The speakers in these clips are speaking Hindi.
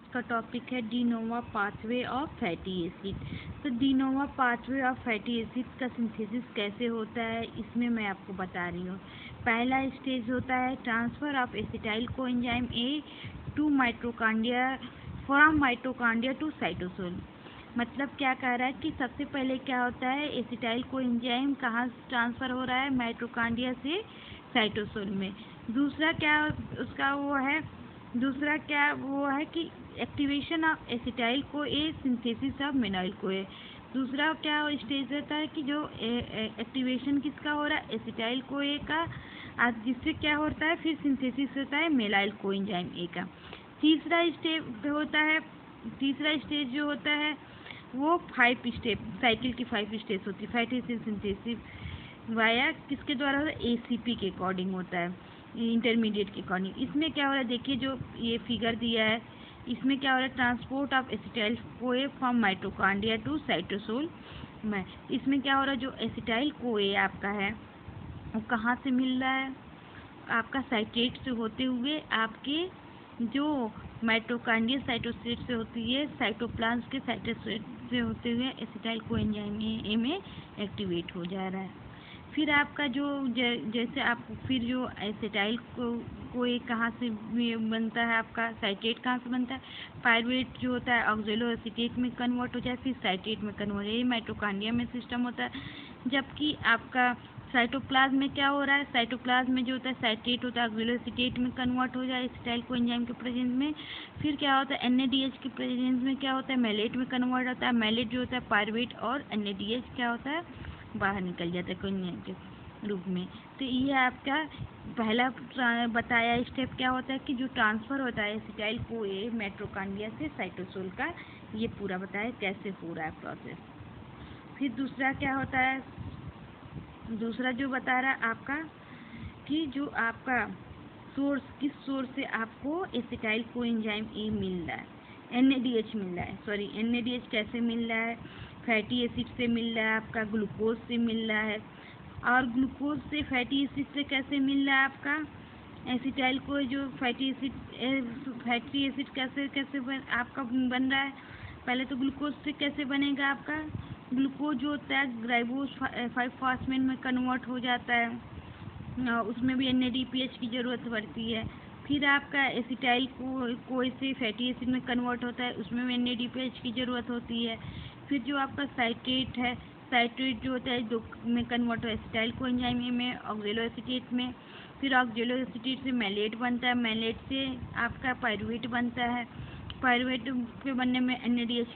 आज का टॉपिक है de novo pathway of fatty acid. तो de novo pathway of fatty acid का सिंथेसिस कैसे होता है, इसमें मैं आपको बता रही हूँ। पहला स्टेज होता है transfer of acetyl coenzyme A to mitochondria from mitochondria to cytosol. मतलब क्या कह रहा है कि सबसे पहले क्या होता है, एसिटाइल कोएंजाइम कहाँ ट्रांसफ़र हो रहा है, माइटोकॉन्ड्रिया से साइटोसोल में। दूसरा क्या उसका दूसरा क्या वो है कि activation of acetyl co A synthesis of मेनाइल को ए। दूसरा क्या स्टेज रहता है कि जो एक्टिवेशन किसका हो रहा है, एसिटाइल को ए का, जिससे क्या होता है फिर सिंथेसिस होता है मेलाइल कोएंजाइम ए का। तीसरा स्टेज जो होता है वो 5 स्टेप साइकिल की 5 स्टेज होती है। फैटी एसिड सिंथेसिस वाया किसके द्वारा होता है, एसीपी के अकॉर्डिंग होता है, इंटरमीडिएट के अकॉर्डिंग। इसमें क्या हो रहा है, देखिए जो ये फिगर दिया है, इसमें क्या हो रहा है, transport of acetyl CoA from mitochondria to cytosol में। इसमें क्या हो रहा है, जो एसिटाइल कोए आपका है वो कहाँ से मिल रहा है, आपका साइटेट से होते हुए आपके जो माइटोकॉन्ड्रिया साइटोसेट से होती है, साइटोप्लाज्म के साइटोसेट से होते हुए एसिटाइल कोएंजाइम ए में एक्टिवेट हो जा रहा है। फिर आपका जो जैसे आप फिर जो एसिटाइल को एक कहाँ से बनता है, आपका साइटेट कहाँ से बनता है, पायरुवेट जो होता है ऑक्जेलो एसीटेट में कन्वर्ट हो जाए, फिर साइटेट में कन्वर्ट, ये माइटोकॉन्ड्रिया में सिस्टम होता है। जबकि आपका साइटोप्लाज्म में क्या हो रहा है, साइटोप्लाज्म में जो होता है साइटेट होता है ऑक्जेलो एसीटेट में कन्वर्ट हो जाए एसिटाइल कोएंजाइम के प्रेजेंस में। फिर क्या होता है, NADH के प्रेजेंस में क्या होता है, मेलेट में कन्वर्ट होता है। मेलेट जो होता है पायरुवेट और NADH क्या होता है, बाहर निकल जाता है कोएंजाइम के रूप में। तो ये आपका पहला बताया स्टेप क्या होता है कि जो ट्रांसफ़र होता है एसिटाइल को ए माइटोकॉन्ड्रिया से साइटोसोल का, ये पूरा बताया कैसे हो रहा है प्रोसेस। फिर दूसरा क्या होता है, दूसरा जो बता रहा है आपका कि जो आपका सोर्स, किस सोर्स से आपको एसिटाइल कोएंजाइम ए मिल रहा है, NADH मिल रहा है, सॉरी NADH कैसे मिल रहा है, फैटी एसिड से मिल रहा है, आपका ग्लूकोज से मिल रहा है। और ग्लूकोज से फैटी एसिड से कैसे मिल रहा है आपका एसिटाइल को, जो फैटी एसिड कैसे आपका बन रहा है। पहले तो ग्लूकोज से कैसे बनेगा, आपका ग्लूकोज जो होता है राइबोज 5 फॉस्फेट में कन्वर्ट हो जाता है, उसमें भी NADPH की ज़रूरत पड़ती है। फिर आपका एसिटाइल को से फैटी एसिड में कन्वर्ट होता है, उसमें भी NADPH की ज़रूरत होती है। फिर जो आपका साइट्रेट है, साइट्रेट जो होता है दो में कन्वर्ट हो एसिटाइल कोएंजाइम ए में, ऑक्जेलो एसीटेट में। फिर ऑक्जेलो एसीटेट से मेलेट बनता है, मेलेट से आपका पायरुवेट बनता है। पायरुवेट के बनने में NADPH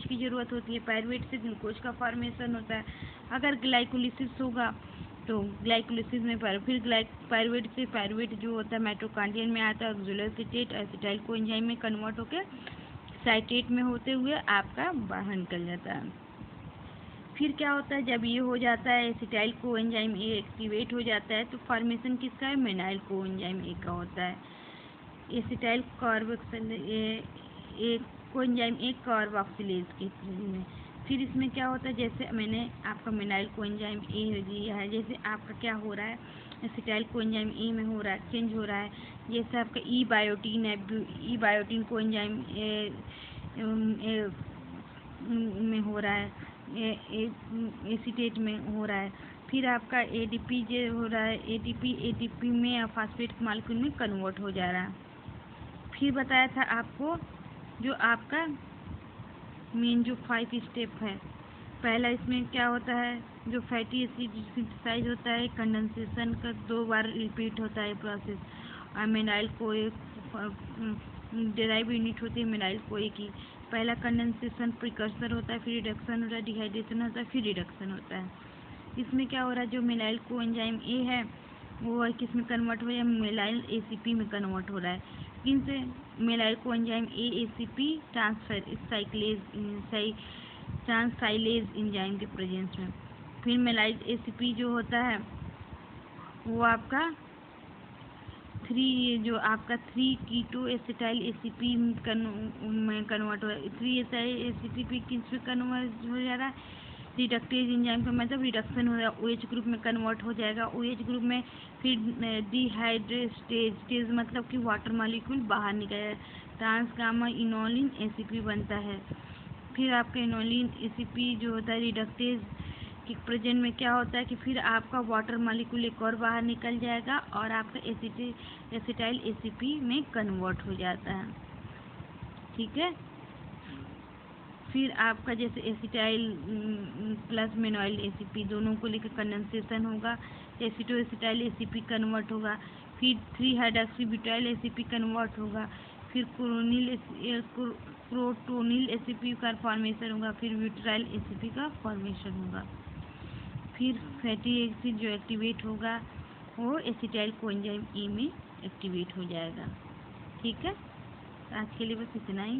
की ज़रूरत होती है। पायरुवेट से ग्लूकोज का फॉर्मेशन होता है। अगर ग्लाइकोलिसिस होगा तो ग्लाइकोलिसिस में फिर पायरुवेट से पायरुवेट जो होता है माइटोकॉन्ड्रिया में आता है, ऑक्जेलो एसीटेट एसिटाइल कोएंजाइम में कन्वर्ट होकर साइटेट में होते हुए आपका बाहर निकल जाता है। फिर क्या होता है, जब ये हो जाता है एसिटाइल कोएंजाइम ए एक्टिवेट हो जाता है, तो फॉर्मेशन किसका है, मेनाइल कोएंजाइम ए का होता है। एसिटाइल कोएंजाइम ए कार्बोक्सिलेज के में। फिर इसमें क्या होता है, जैसे मैंने आपका मेनाइल कोएंजाइम ए दिया है, जैसे आपका क्या हो रहा है, एसिटाइल कोएंजाइम ए में हो रहा है, चेंज हो रहा है। जैसे आपका ई बायोटीन है, ई बायोटीन कोएंजाइम में हो रहा है, एसीटेट में हो रहा है। फिर आपका ADP जो हो रहा है, ATP में फॉस्फेट मॉलिक्यूल में कन्वर्ट हो जा रहा है। फिर बताया था आपको जो आपका मेन जो 5 स्टेप है, पहला इसमें क्या होता है, जो फैटी एसिड सिंथेसाइज होता है, कंडेंसेशन का 2 बार रिपीट होता है प्रोसेस। मेनाइल कोए डेराइव यूनिट होती है मेनाइल कोए की। पहला कंडेंसेशन प्रिकर्सर होता है, फिर रिडक्शन होता है, डिहाइड्रेशन होता है, फिर रिडक्शन होता है। इसमें क्या हो रहा है, जो मेनाइल कोएंजाइम ए है वो किस में कन्वर्ट हो रहा है, मेलाइल ACP में कन्वर्ट हो रहा है। किन से, मेलाइल कोएंजाइम ए ACP ट्रांससाइलेज एंजाइम के प्रेजेंस में। फिर मेलाइल ACP जो होता है वो आपका 3 कीटो एसिटाइल ACP में कन्वर्ट हो रहा है। 3 एसिटाइल ACP किस में कन्वर्ट हो जा रहा है, रिडक्टेज एंजाइम का मतलब रिडक्शन हो रहा है, OH ग्रुप में कन्वर्ट हो जाएगा। OH ग्रुप में फिर डिहाइड्रेटेज मतलब कि वाटर मॉलिक्यूल बाहर निकल ट्रांस गामा इनोलिन ACP बनता है। फिर आपका इनोलिन ACP जो होता है रिडक्टेज के प्रेजेंट में क्या होता है कि फिर आपका वाटर मॉलिक्यूल एक और बाहर निकल जाएगा और आपका एसिटाइल ACP में कन्वर्ट हो जाता है। ठीक है, फिर आपका जैसे एसिटाइल प्लस मेनॉइल ACP दोनों को लेकर कंडेंसेशन होगा, एसिटो एसिटाइल ACP कन्वर्ट होगा, फिर 3-हाइड्रॉक्सीब्यूटाइल ACP कन्वर्ट होगा, फिर क्रोटोनिल ACP का फॉर्मेशन होगा, फिर ब्यूटाइल ACP का फॉर्मेशन होगा। फिर फैटी एसिड जो एक्टिवेट होगा वो एसिटाइल कोएंजाइम E में एक्टिवेट हो जाएगा। ठीक है, आज के लिए बस इतना ही।